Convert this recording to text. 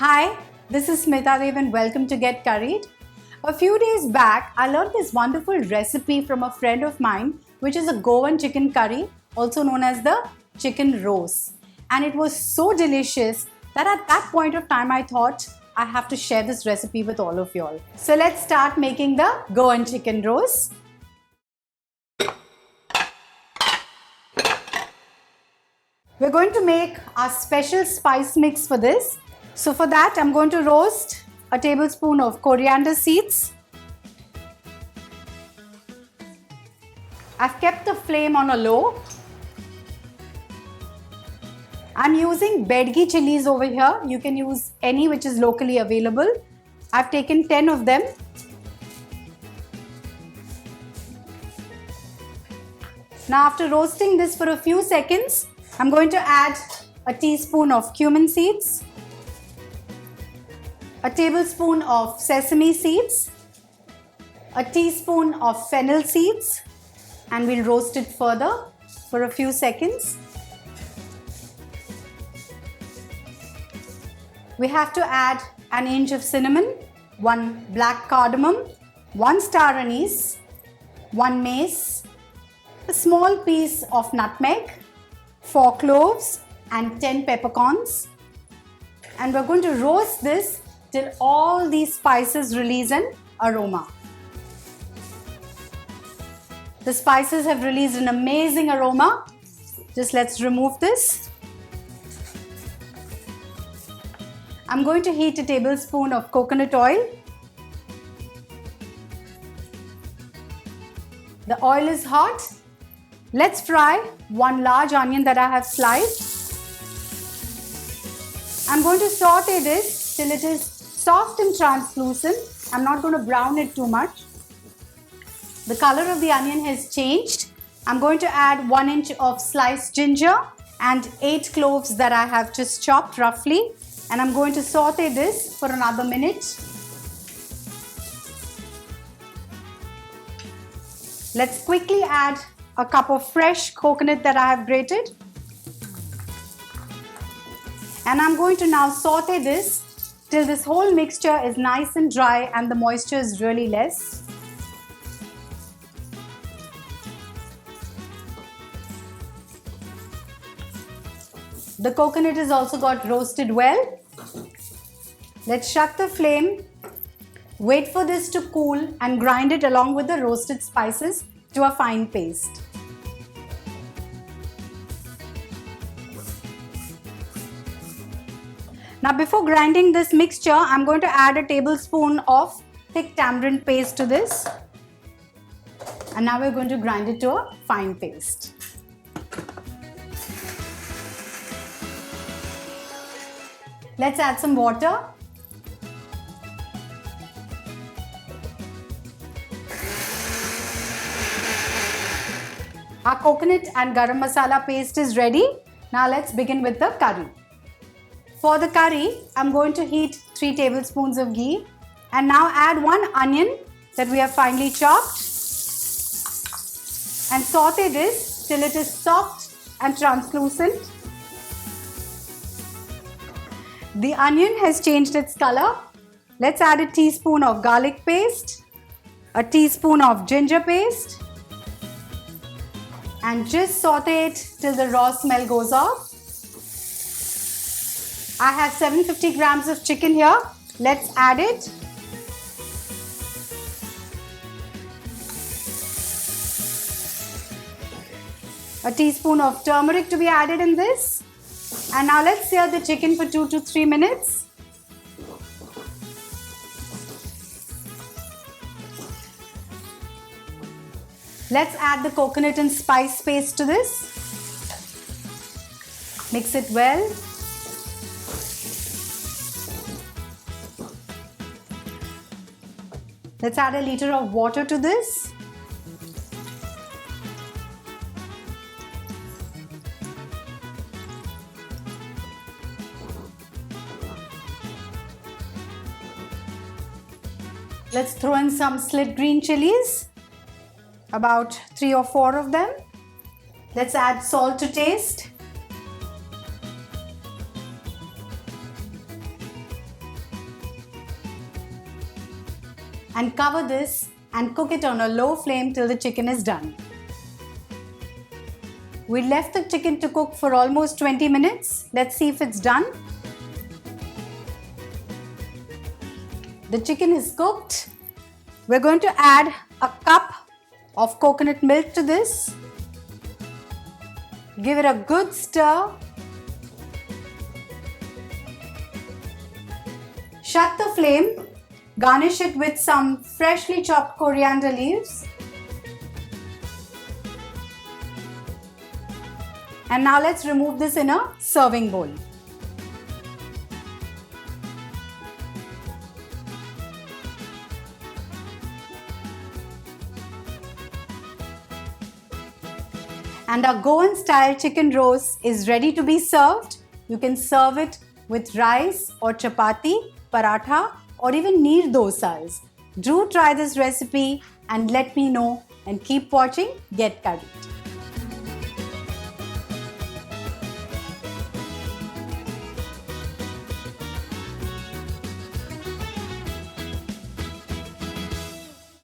Hi, this is Smita Deo and welcome to Get Curried. A few days back, I learned this wonderful recipe from a friend of mine, which is a Goan chicken curry, also known as the chicken roce. And it was so delicious that at that point of time, I thought I have to share this recipe with all of y'all. So let's start making the Goan chicken roce. We're going to make our special spice mix for this. So for that, I'm going to roast a tablespoon of coriander seeds. I've kept the flame on a low. I'm using Byadgi chilies over here. You can use any which is locally available. I've taken 10 of them. Now after roasting this for a few seconds, I'm going to add a teaspoon of cumin seeds, a tablespoon of sesame seeds, a teaspoon of fennel seeds, and we'll roast it further for a few seconds. We have to add an inch of cinnamon, 1 black cardamom, 1 star anise, 1 mace, a small piece of nutmeg, 4 cloves and 10 peppercorns. And we're going to roast this till all these spices release an aroma. The spices have released an amazing aroma. Just let's remove this. I'm going to heat a tablespoon of coconut oil. The oil is hot. Let's fry 1 large onion that I have sliced. I'm going to saute this till it is soft and translucent. I'm not going to brown it too much. The color of the onion has changed. I'm going to add 1 inch of sliced ginger and 8 cloves that I have just chopped roughly. And I'm going to saute this for another minute. Let's quickly add a cup of fresh coconut that I have grated. And I'm going to now saute this till this whole mixture is nice and dry and the moisture is really less. The coconut has also got roasted well. Let's shut the flame, wait for this to cool and grind it along with the roasted spices to a fine paste. Now before grinding this mixture, I'm going to add a tablespoon of thick tamarind paste to this. And now we're going to grind it to a fine paste. Let's add some water. Our coconut and garam masala paste is ready. Now let's begin with the curry. For the curry, I'm going to heat 3 tablespoons of ghee and now add 1 onion that we have finely chopped and saute this till it is soft and translucent. The onion has changed its color. Let's add a teaspoon of garlic paste, a teaspoon of ginger paste, and just saute it till the raw smell goes off. I have 750 grams of chicken here. Let's add it. A teaspoon of turmeric to be added in this. And now let's sear the chicken for 2 to 3 minutes. Let's add the coconut and spice paste to this. Mix it well. Let's add a liter of water to this. Let's throw in some slit green chilies, about 3 or 4 of them. Let's add salt to taste. and cover this and cook it on a low flame till the chicken is done. We left the chicken to cook for almost 20 minutes. Let's see if it's done. The chicken is cooked. We're going to add a cup of coconut milk to this. Give it a good stir. Shut the flame. Garnish it with some freshly chopped coriander leaves. And now let's remove this in a serving bowl. And our Goan style chicken roast is ready to be served. You can serve it with rice or chapati, paratha, or even neer dosas. Do try this recipe and let me know, and keep watching Get Curried.